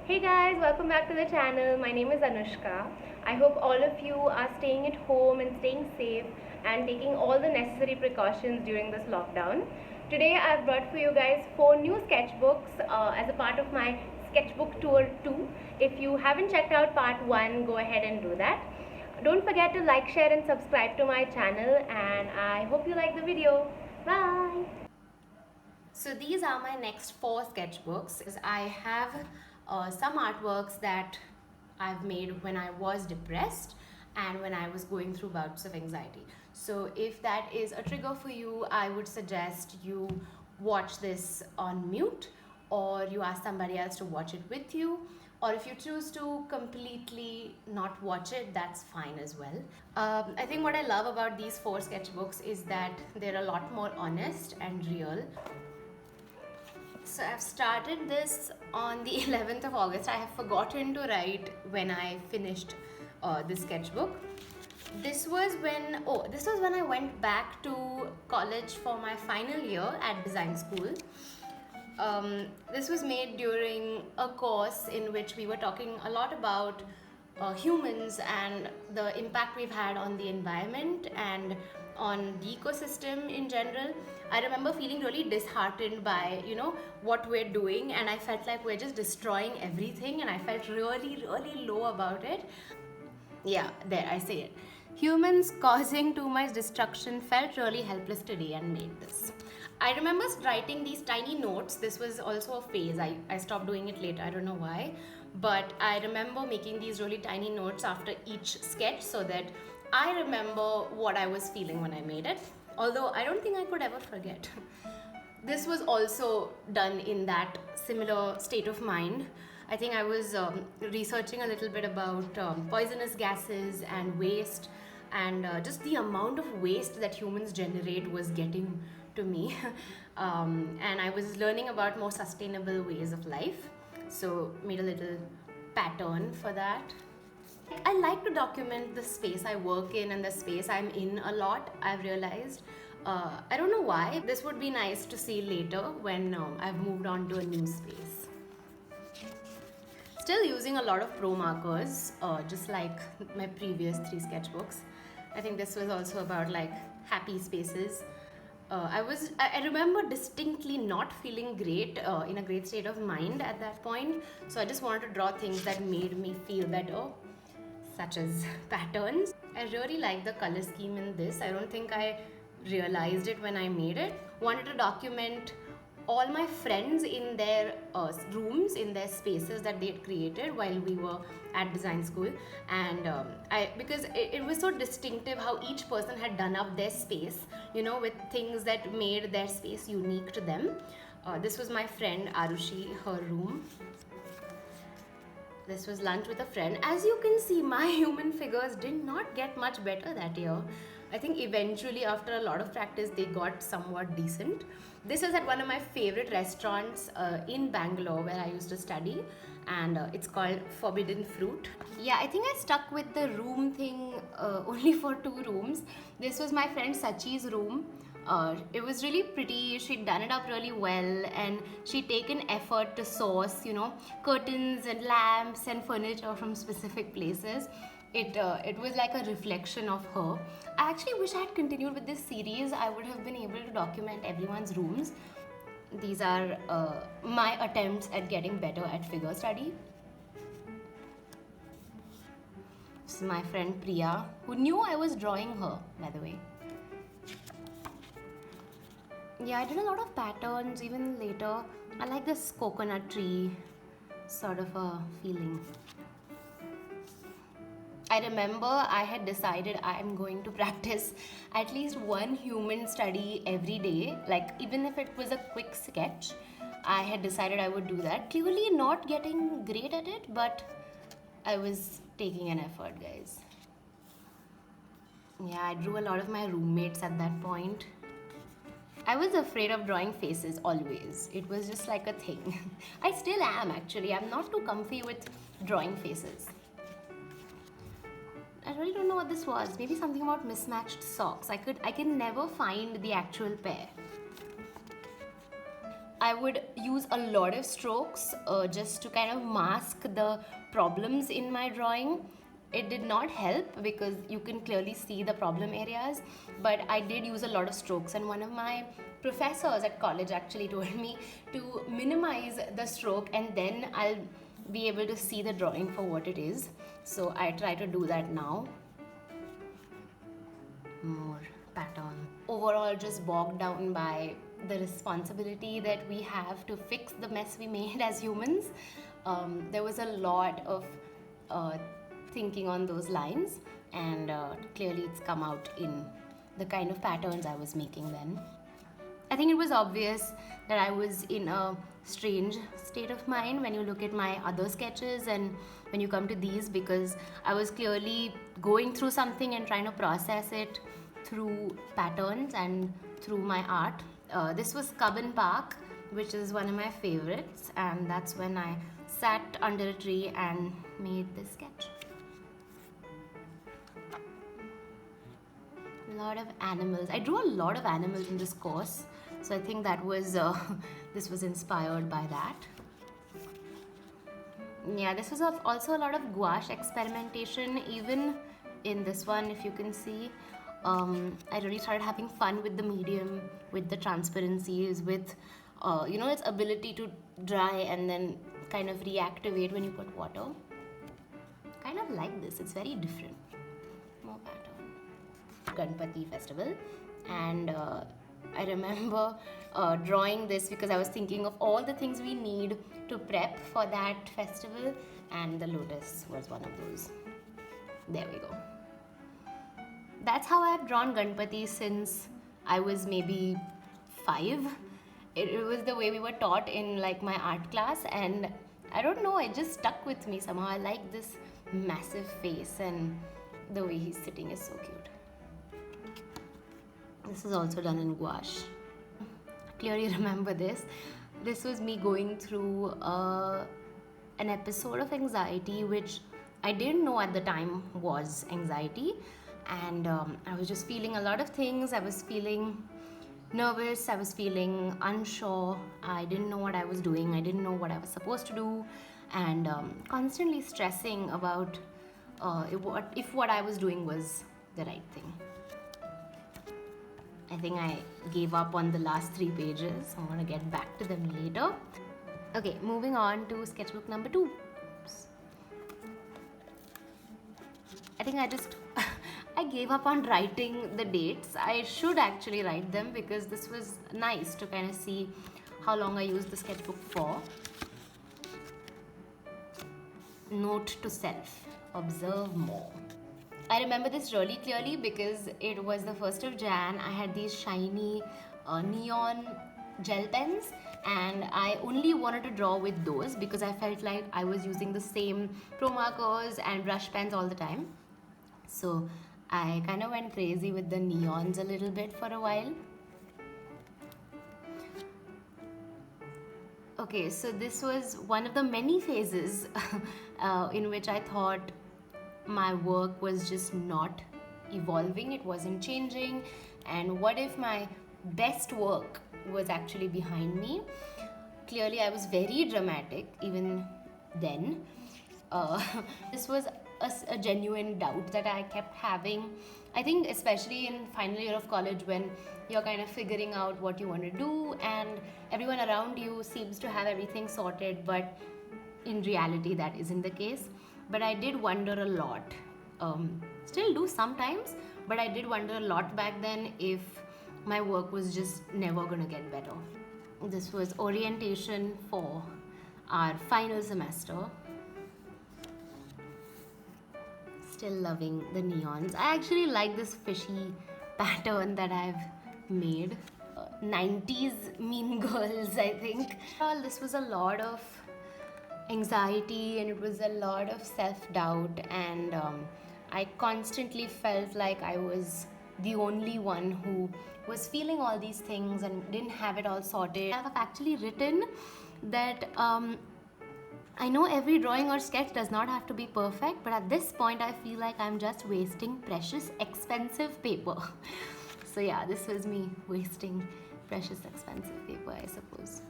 Hey guys, welcome back to the channel. My name is Anushka. I hope all of you are staying at home and staying safe and taking all the necessary precautions during this lockdown. Today I've brought for you guys 4 new sketchbooks as a part of my sketchbook tour 2. If you haven't checked out part 1, go ahead and do that. Don't forget to like, share and subscribe to my channel, and I hope you like the video. Bye! So these are my next 4 sketchbooks. I have some artworks that I've made when I was depressed and when I was going through bouts of anxiety. So if that is a trigger for you, I would suggest you watch this on mute, or you ask somebody else to watch it with you, or if you choose to completely not watch it, that's fine as well. I think what I love about these 4 sketchbooks is that they're a lot more honest and real. So I've started this on the 11th of August. I have forgotten to write when I finished this sketchbook. This was when I went back to college for my final year at design school. This was made during a course in which we were talking a lot about humans and the impact we've had on the environment and on the ecosystem in general. I remember feeling really disheartened by what we're doing, and I felt like we're just destroying everything, and I felt really low about it. Yeah, there, I say it. Humans causing too much destruction, felt really helpless today and made this. I remember writing these tiny notes. This was also a phase. I stopped doing it later. I don't know why. But I remember making these really tiny notes after each sketch so that I remember what I was feeling when I made it. Although I don't think I could ever forget. This was also done in that similar state of mind. I think I was researching a little bit about poisonous gases and waste, and just the amount of waste that humans generate was getting to me. And I was learning about more sustainable ways of life, so made a little pattern for that. I like to document the space I work in and the space I'm in a lot, I've realized. I don't know why. This would be nice to see later when I've moved on to a new space. Still using a lot of pro markers, just like my previous 3 sketchbooks. I think this was also about like happy spaces. I remember distinctly not feeling great, in a great state of mind at that point. So I just wanted to draw things that made me feel better, such as patterns. I really like the color scheme in this. I don't think I realized it when I made it. Wanted to document all my friends in their rooms, in their spaces that they had created while we were at design school. And because it was so distinctive how each person had done up their space, with things that made their space unique to them. This was my friend Arushi, her room. This was lunch with a friend. As you can see, my human figures did not get much better that year. I think eventually, after a lot of practice, they got somewhat decent. This is at one of my favorite restaurants in Bangalore where I used to study, and it's called Forbidden Fruit. Yeah, I think I stuck with the room thing only for 2 rooms. This was my friend Sachi's room. It was really pretty. She'd done it up really well, and she'd taken effort to source, curtains and lamps and furniture from specific places. It was like a reflection of her. I actually wish I had continued with this series. I would have been able to document everyone's rooms. These are my attempts at getting better at figure study. This is my friend Priya, who knew I was drawing her, by the way. Yeah, I did a lot of patterns even later. I like this coconut tree sort of a feeling. I remember I had decided I am going to practice at least one human study every day, like even if it was a quick sketch. I had decided I would do that. Clearly not getting great at it, but I was taking an effort, guys. Yeah, I drew a lot of my roommates at that point. I was afraid of drawing faces always. It was just like a thing. I still am, actually. I'm not too comfy with drawing faces. I really don't know what this was. Maybe something about mismatched socks. I can never find the actual pair. I would use a lot of strokes just to kind of mask the problems in my drawing. It did not help because you can clearly see the problem areas, but I did use a lot of strokes, and one of my professors at college actually told me to minimize the stroke and then I'll be able to see the drawing for what it is. So I try to do that now. More pattern. Overall, just bogged down by the responsibility that we have to fix the mess we made as humans. There was a lot of thinking on those lines, and clearly it's come out in the kind of patterns I was making then. I think it was obvious that I was in a strange state of mind when you look at my other sketches and when you come to these, because I was clearly going through something and trying to process it through patterns and through my art. This was Cubbon Park, which is one of my favorites, and that's when I sat under a tree and made this sketch. A lot of animals. I drew a lot of animals in this course, so I think that was this was inspired by that. Yeah, this was also a lot of gouache experimentation, even in this one, if you can see. I really started having fun with the medium, with the transparencies, with its ability to dry and then kind of reactivate when you put water. Kind of like this, it's very different. More pattern. Ganpati festival, and I remember drawing this because I was thinking of all the things we need to prep for that festival, and the lotus was one of those. There we go. That's how I've drawn Ganpati since I was maybe 5. It was the way we were taught in like my art class, and I don't know, it just stuck with me somehow. I like this massive face, and the way he's sitting is so cute. This is also done in gouache. Clearly remember this. This was me going through an episode of anxiety, which I didn't know at the time was anxiety. And I was just feeling a lot of things. I was feeling nervous, I was feeling unsure, I didn't know what I was doing, I didn't know what I was supposed to do, and constantly stressing about if what I was doing was the right thing. I think I gave up on the last 3 pages. I'm gonna get back to them later. Okay, moving on to sketchbook number 2. Oops. I think I gave up on writing the dates. I should actually write them because this was nice to kind of see how long I used the sketchbook for. Note to self, observe more. I remember this really clearly because it was the 1st of Jan. I had these shiny neon gel pens, and I only wanted to draw with those because I felt like I was using the same pro markers and brush pens all the time. So I kind of went crazy with the neons a little bit for a while. Okay, so this was one of the many phases in which I thought my work was just not evolving, it wasn't changing, and what if my best work was actually behind me? Clearly I was very dramatic even then. This was a genuine doubt that I kept having. I think especially in final year of college, when you're kind of figuring out what you want to do and everyone around you seems to have everything sorted, but in reality that isn't the case. But I did wonder a lot, still do sometimes, but I did wonder a lot back then if my work was just never gonna get better. This was orientation for our final semester. Still loving the neons. I actually like this fishy pattern that I've made. 90s Mean Girls, I think. Well, this was a lot of anxiety and it was a lot of self-doubt, and I constantly felt like I was the only one who was feeling all these things and didn't have it all sorted. I've actually written that I know every drawing or sketch does not have to be perfect, but at this point I feel like I'm just wasting precious expensive paper. So yeah, this was me wasting precious expensive paper, I suppose.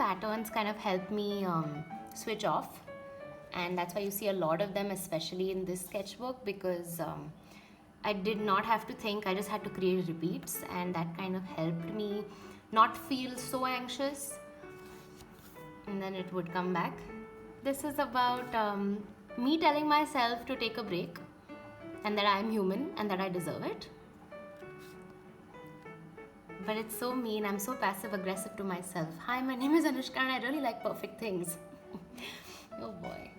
patterns kind of help me switch off, and that's why you see a lot of them, especially in this sketchbook, because I did not have to think, I just had to create repeats, and that kind of helped me not feel so anxious, and then it would come back. This is about me telling myself to take a break and that I am human and that I deserve it. But it's so mean, I'm so passive aggressive to myself. Hi, my name is Anushka and I really like perfect things. Oh boy.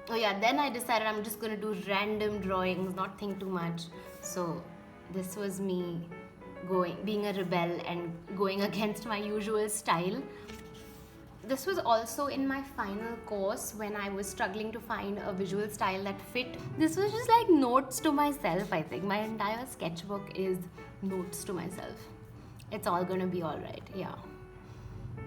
Oh yeah, then I decided I'm just gonna do random drawings, not think too much. So this was me being a rebel and going against my usual style. This was also in my final course when I was struggling to find a visual style that fit. This was just like notes to myself, I think. My entire sketchbook is notes to myself. It's all gonna be alright, yeah.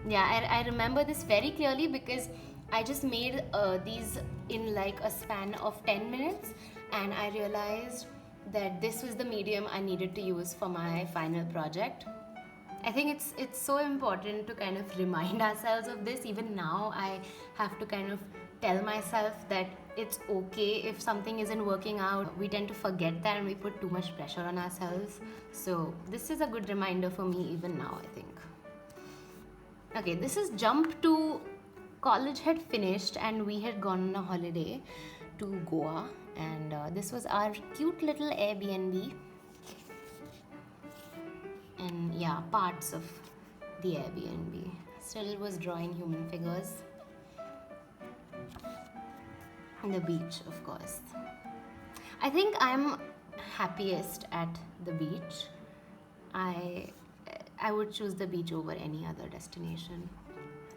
Yeah, I remember this very clearly because I just made these in like a span of 10 minutes, and I realized that this was the medium I needed to use for my final project. I think it's so important to kind of remind ourselves of this. Even now, I have to kind of tell myself that it's okay if something isn't working out. We tend to forget that and we put too much pressure on ourselves. So this is a good reminder for me even now, I think. Okay, this is jump to college had finished and we had gone on a holiday to Goa, and this was our cute little Airbnb. And yeah, parts of the Airbnb. Still was drawing human figures. And the beach, of course. I think I'm happiest at the beach. I would choose the beach over any other destination.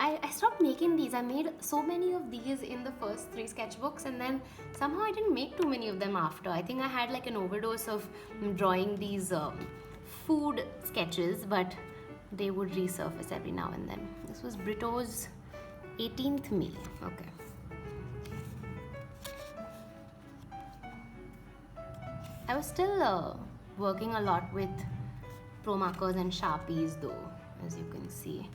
I stopped making these. I made so many of these in the first 3 sketchbooks, and then somehow I didn't make too many of them after. I think I had like an overdose of drawing these food sketches, but they would resurface every now and then. This was Brito's 18th May. Okay. I was still working a lot with pro markers and Sharpies though, as you can see.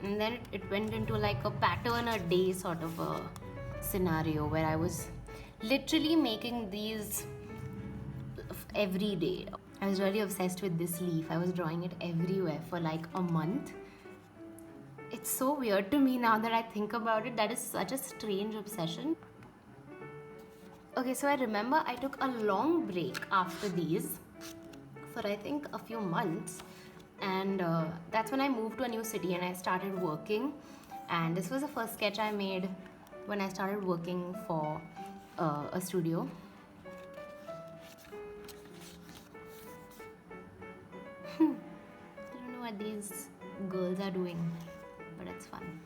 And then it went into like a pattern a day sort of a scenario where I was literally making these every day. I was really obsessed with this leaf. I was drawing it everywhere for like a month. It's so weird to me now that I think about it. That is such a strange obsession. Okay, so I remember I took a long break after these for I think a few months, and that's when I moved to a new city and I started working. And this was the first sketch I made when I started working for a studio. I don't know what these girls are doing, but it's fun.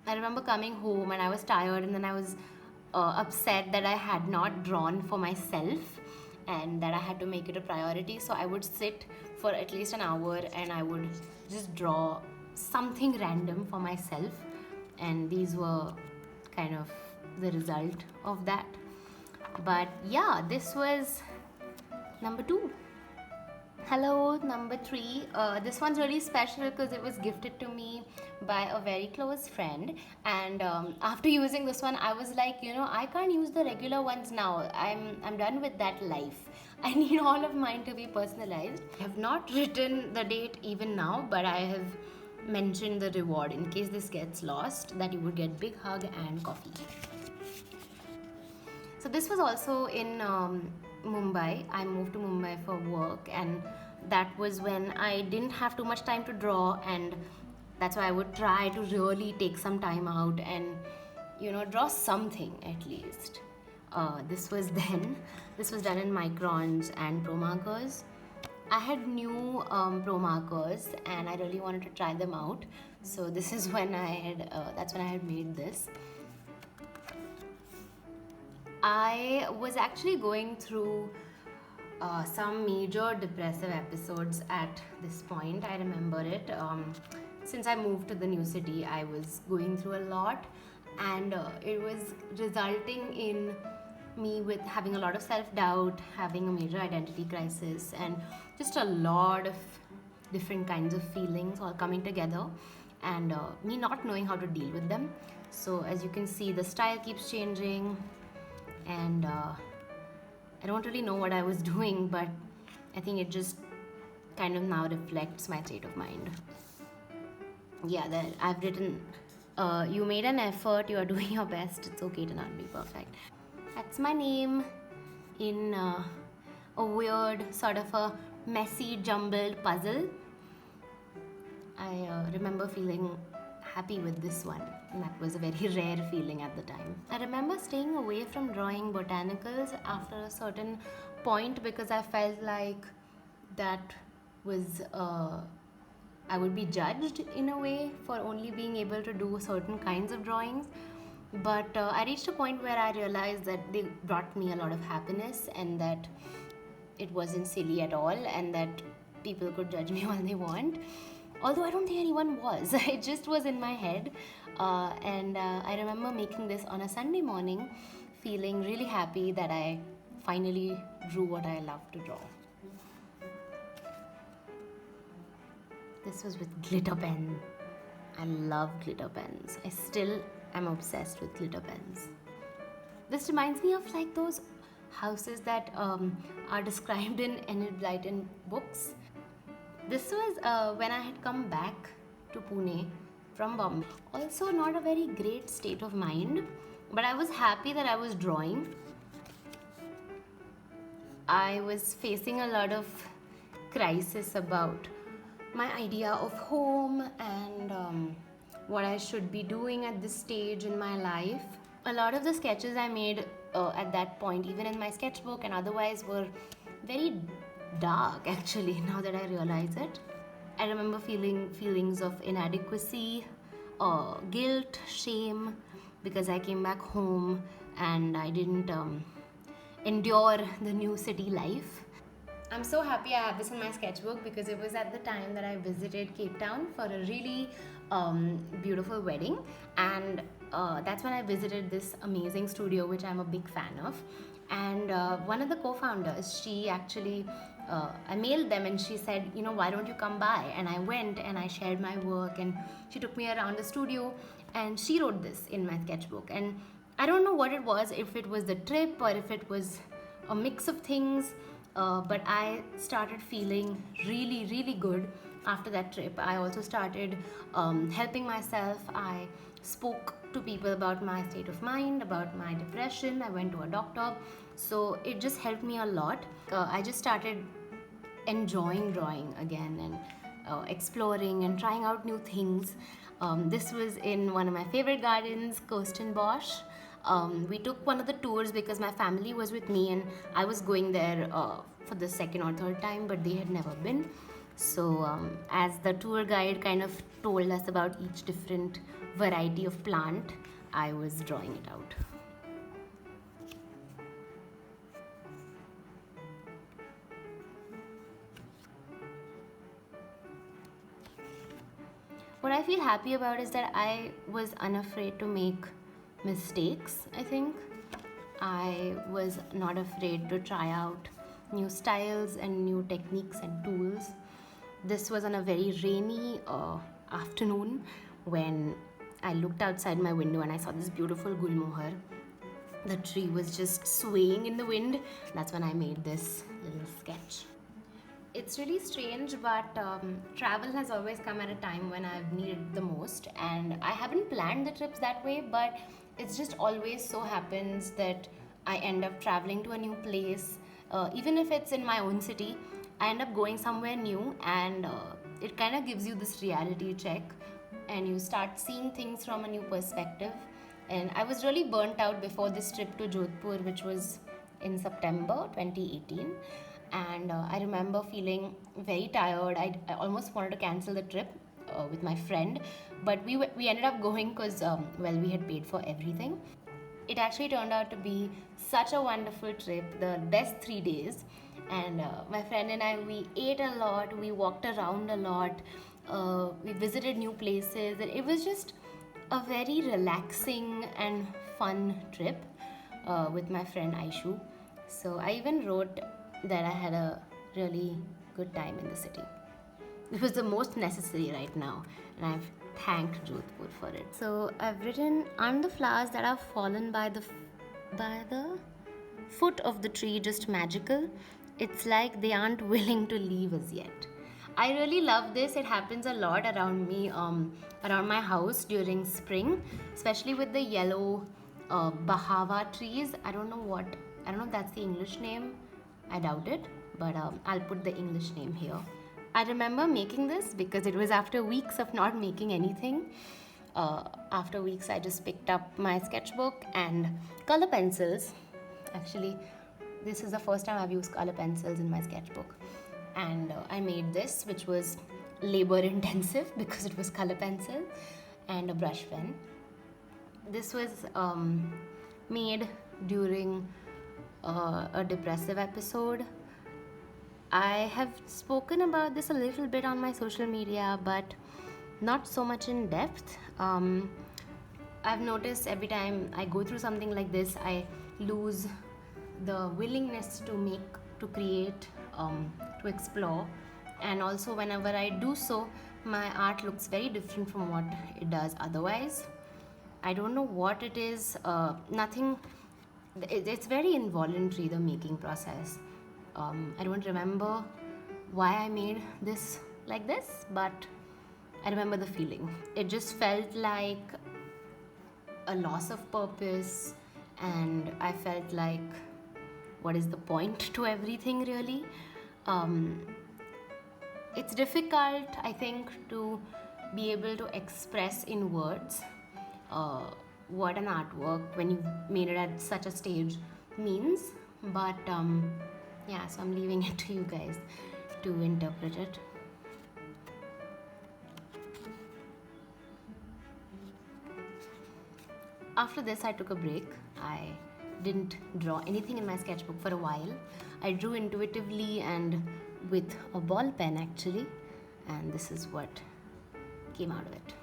I remember coming home and I was tired, and then I was upset that I had not drawn for myself and that I had to make it a priority. So I would sit for at least an hour and I would just draw something random for myself, and these were kind of the result of that. But yeah, this was number 2. Hello, number 3. This one's really special because it was gifted to me by a very close friend, and after using this one I was like, I can't use the regular ones now. I'm done with that life. I need all of mine to be personalized. I have not written the date even now, but I have mentioned the reward in case this gets lost, that you would get big hug and coffee. So this was also in Mumbai. I moved to Mumbai for work, and that was when I didn't have too much time to draw, and that's why I would try to really take some time out and draw something at least. This was then. This was done in microns and pro markers. I had new pro markers and I really wanted to try them out. So this is when that's when I had made this. I was actually going through some major depressive episodes at this point. I remember it. Since I moved to the new city, I was going through a lot, and it was resulting in me with having a lot of self-doubt, having a major identity crisis, and just a lot of different kinds of feelings all coming together, and me not knowing how to deal with them. So as you can see, the style keeps changing, and I don't really know what I was doing, but I think it just kind of now reflects my state of mind. Yeah, that I've written, you made an effort, you are doing your best, it's okay to not be perfect. That's my name in a weird, sort of a messy, jumbled puzzle. I remember feeling happy with this one, and that was a very rare feeling at the time. I remember staying away from drawing botanicals after a certain point because I felt like that was I would be judged in a way for only being able to do certain kinds of drawings. But I reached a point where I realized that they brought me a lot of happiness, and that it wasn't silly at all, and that people could judge me all they want. Although I don't think anyone was. It just was in my head. And I remember making this on a Sunday morning, feeling really happy that I finally drew what I love to draw. This was with glitter pen. I love glitter pens. I still am obsessed with glitter pens. This reminds me of like those houses that are described in Enid Blyton books. This was when I had come back to Pune from Bombay. Also, not a very great state of mind, but I was happy that I was drawing. I was facing a lot of crisis about my idea of home and what I should be doing at this stage in my life. A lot of the sketches I made at that point, even in my sketchbook and otherwise, were very dark actually, now that I realize it. I remember feeling feelings of inadequacy, guilt, shame, because I came back home and I didn't endure the new city life. I'm so happy I have this in my sketchbook because it was at the time that I visited Cape Town for a really beautiful wedding, and that's when I visited this amazing studio which I'm a big fan of. And one of the co-founders, she actually, I mailed them and she said, you know, why don't you come by? And I went and I shared my work, and she took me around the studio and she wrote this in my sketchbook. And I don't know what it was, if it was the trip or if it was a mix of things, but I started feeling really, really good after that trip. I also started helping myself. I spoke to people about my state of mind, about my depression. I went to a doctor. So it just helped me a lot. I just started enjoying drawing again, and exploring and trying out new things. This was in one of my favorite gardens, Kirstenbosch. We took one of the tours because my family was with me and I was going there for the second or third time, but they had never been. So as the tour guide kind of told us about each different variety of plant, I was drawing it out. What I feel happy about is that I was unafraid to make mistakes, I think. I was not afraid to try out new styles and new techniques and tools. This was on a very rainy afternoon when I looked outside my window and I saw this beautiful gulmohar. The tree was just swaying in the wind. That's when I made this little sketch. It's really strange, but travel has always come at a time when I've needed the most, and I haven't planned the trips that way, but it's just always so happens that I end up traveling to a new place. Even if it's in my own city, I end up going somewhere new, and it kind of gives you this reality check, and you start seeing things from a new perspective. And I was really burnt out before this trip to Jodhpur, which was in September 2018. And I remember feeling very tired. I almost wanted to cancel the trip with my friend, but we ended up going because we had paid for everything. It actually turned out to be such a wonderful trip, the best 3 days. And my friend and I, we ate a lot, we walked around a lot, we visited new places, and it was just a very relaxing and fun trip with my friend Aishu. So I even wrote that I had a really good time in the city. it was the most necessary right now, and I've thanked Jodhpur for it. So I've written, aren't the flowers that have fallen by the foot of the tree just magical? It's like they aren't willing to leave us yet. I really love this. It happens a lot around me, around my house during spring, especially with the yellow bahava trees. I don't know if that's the English name. I doubt it, but I'll put the English name here. I remember making this because it was after weeks of not making anything. After weeks, I just picked up my sketchbook and color pencils. Actually, this is the first time I've used color pencils in my sketchbook. And I made this, which was labor intensive because it was color pencil and a brush pen. This was made during a depressive episode. I have spoken about this a little bit on my social media, but not so much in depth. I've noticed every time I go through something like this, I lose the willingness to create, to explore, and also whenever I do so, my art looks very different from what it does otherwise. I don't know what it is. Nothing. It's very involuntary, the making process. I don't remember why I made this like this, but I remember the feeling. It just felt like a loss of purpose, and I felt like, what is the point to everything, really? It's difficult, I think, to be able to express in words what an artwork, when you've made it at such a stage, means. But yeah, so I'm leaving it to you guys to interpret it. After this, I took a break. I didn't draw anything in my sketchbook for a while. I drew intuitively and with a ball pen, actually, and this is what came out of it.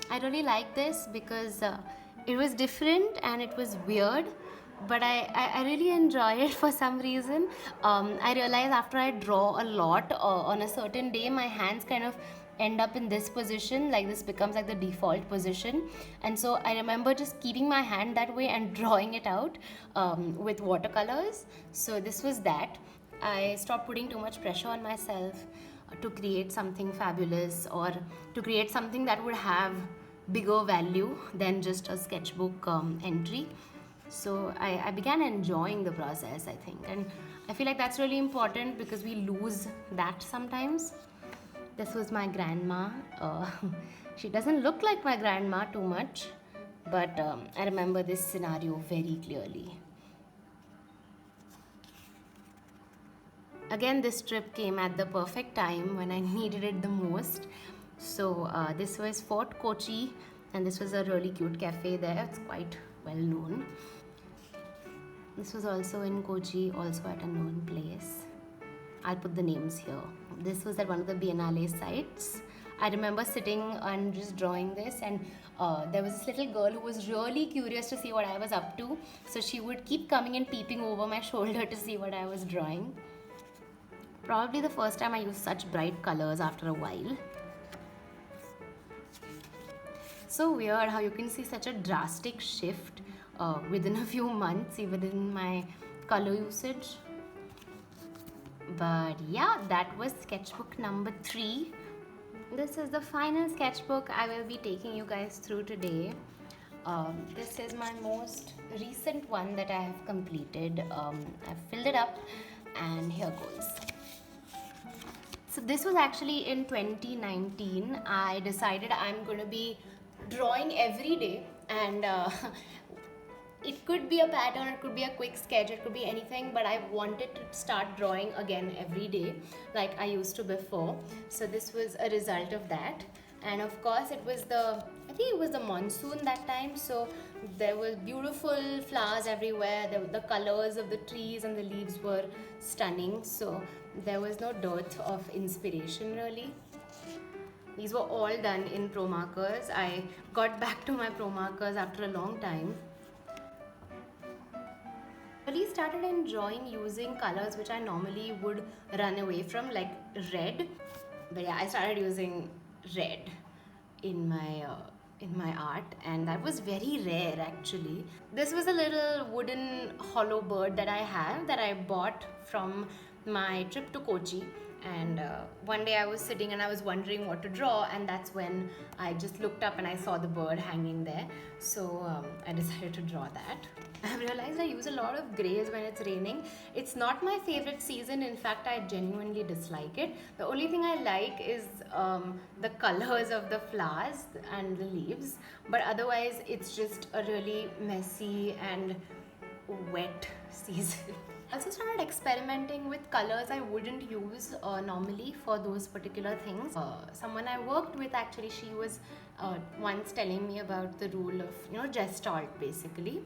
I really like this because it was different and it was weird, but I really enjoy it for some reason. I realize after I draw a lot on a certain day, my hands kind of end up in this position, like this becomes like the default position, and so I remember just keeping my hand that way and drawing it out with watercolors. So this was that. I stopped putting too much pressure on myself to create something fabulous or to create something that would have bigger value than just a sketchbook entry. So I began enjoying the process, I think, and I feel like that's really important because we lose that sometimes. This was my grandma. She doesn't look like my grandma too much, but I remember this scenario very clearly. Again, this trip came at the perfect time when I needed it the most. So this was Fort Kochi, and this was a really cute cafe there. It's quite well known. This was also in Kochi, also at a known place. I'll put the names here. This was at one of the Biennale sites. I remember sitting and just drawing this, and there was this little girl who was really curious to see what I was up to. So she would keep coming and peeping over my shoulder to see what I was drawing. Probably the first time I used such bright colors after a while. So weird how you can see such a drastic shift within a few months, even in my color usage. But yeah, that was sketchbook number 3. This is the final sketchbook I will be taking you guys through today. This is my most recent one that I have completed. I've filled it up, and here goes. So this was actually in 2019. I decided I'm going to be drawing every day, and it could be a pattern, it could be a quick sketch, it could be anything, but I wanted to start drawing again every day like I used to before. So this was a result of that. And of course I think it was the monsoon that time, so there was beautiful flowers everywhere. The colors of the trees and the leaves were stunning, so there was no dearth of inspiration really. These were all done in Pro Markers. I got back to my Pro Markers after a long time. Really started enjoying using colors which I normally would run away from, like red. But yeah, I started using red in my art, and that was very rare actually. This was a little wooden hollow bird that I have that I bought from my trip to Kochi. And one day I was sitting and I was wondering what to draw, and that's when I just looked up and I saw the bird hanging there. So I decided to draw that. I've realized I use a lot of grays when it's raining. It's not my favorite season. In fact, I genuinely dislike it. The only thing I like is the colors of the flowers and the leaves. But otherwise, it's just a really messy and wet season. I also started experimenting with colors I wouldn't use normally for those particular things. Someone I worked with, actually, she was once telling me about the rule of, Gestalt basically,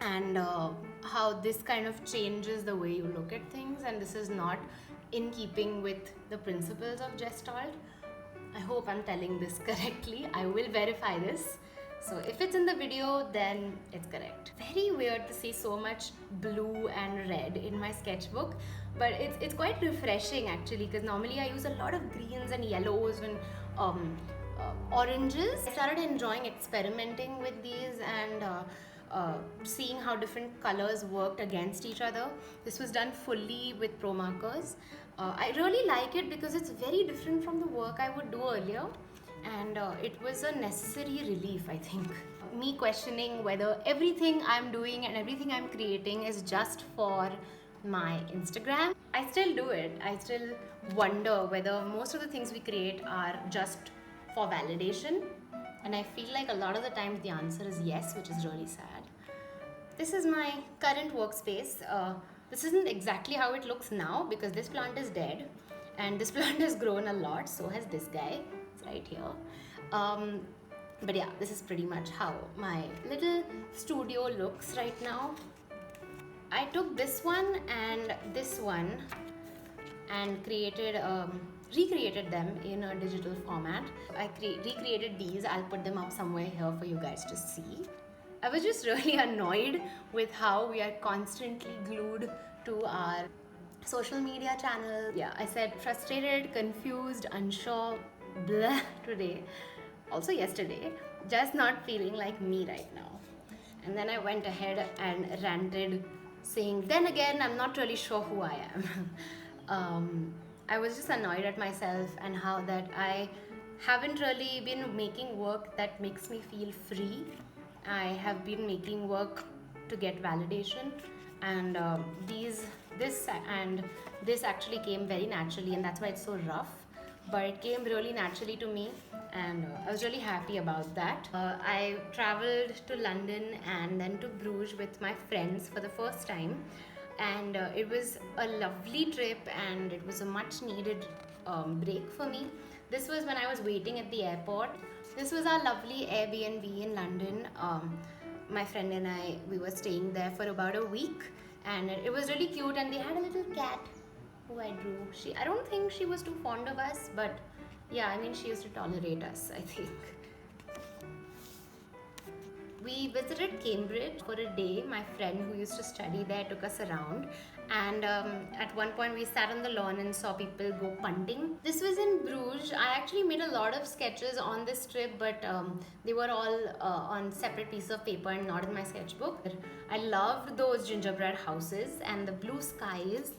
and how this kind of changes the way you look at things, and this is not in keeping with the principles of Gestalt. I hope I'm telling this correctly. I will verify this. So if it's in the video, then it's correct. Very weird to see so much blue and red in my sketchbook, but it's quite refreshing actually, because normally I use a lot of greens and yellows and oranges. I started enjoying experimenting with these and seeing how different colors worked against each other. This was done fully with Pro Markers. I really like it because it's very different from the work I would do earlier, and it was a necessary relief, I think. Me questioning whether everything I'm doing and everything I'm creating is just for my Instagram. I still do it. I still wonder whether most of the things we create are just for validation, and I feel like a lot of the times the answer is yes, which is really sad. This is my current workspace. This isn't exactly how it looks now because this plant is dead, and this plant has grown a lot, so has this guy. It's right here. But yeah, this is pretty much how my little studio looks right now. I took this one and this one and recreated them in a digital format. I recreated these. I'll put them up somewhere here for you guys to see. I was just really annoyed with how we are constantly glued to our social media channel. Yeah, I said frustrated, confused, unsure, blah today. Also yesterday, just not feeling like me right now. And then I went ahead and ranted saying, then again, I'm not really sure who I am. I was just annoyed at myself and how that I haven't really been making work that makes me feel free. I have been making work to get validation, and this actually came very naturally, and that's why it's so rough, but it came really naturally to me, and I was really happy about that. I traveled to London and then to Bruges with my friends for the first time, and it was a lovely trip, and it was a much needed break for me. This was when I was waiting at the airport. This was our lovely Airbnb in London. My friend and I, we were staying there for about a week, and it was really cute, and they had a little cat who I drew. I don't think she was too fond of us, but yeah, I mean, she used to tolerate us, I think. We visited Cambridge for a day. My friend who used to study there took us around, and at one point we sat on the lawn and saw people go punting. This was in Bruges. I actually made a lot of sketches on this trip, but they were all on separate pieces of paper and not in my sketchbook. I loved those gingerbread houses and the blue skies,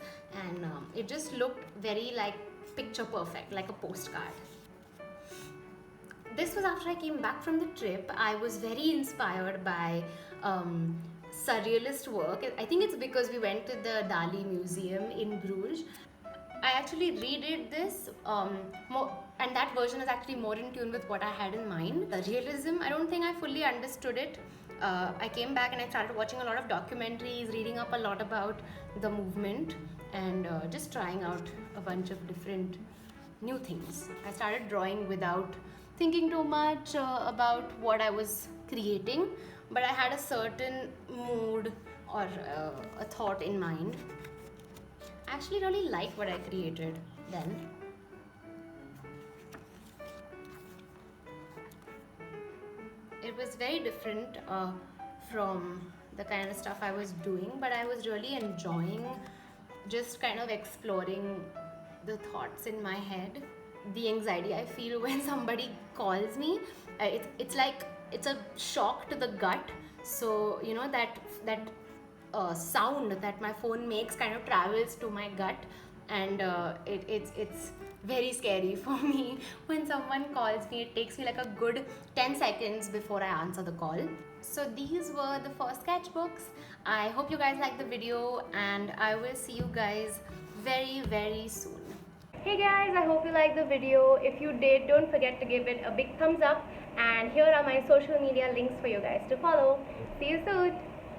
and it just looked very like picture perfect, like a postcard. This was after I came back from the trip. I was very inspired by surrealist work. I think it's because we went to the Dali Museum in Bruges. I actually redid this and that version is actually more in tune with what I had in mind. The realism, I don't think I fully understood it. I came back and I started watching a lot of documentaries, reading up a lot about the movement, and just trying out a bunch of different new things. I started drawing without thinking too much about what I was creating, but I had a certain mood or a thought in mind. I actually really like what I created then. It was very different from the kind of stuff I was doing, but I was really enjoying just kind of exploring the thoughts in my head, the anxiety I feel when somebody calls me. It's like it's a shock to the gut. So you know that sound that my phone makes kind of travels to my gut, and it's very scary for me when someone calls me. It takes me like a good 10 seconds before I answer the call. So these were the first sketchbooks. I hope you guys liked the video, and I will see you guys very soon. Hey guys, I hope you liked the video. If you did, don't forget to give it a big thumbs up, and here are my social media links for you guys to follow. See you soon.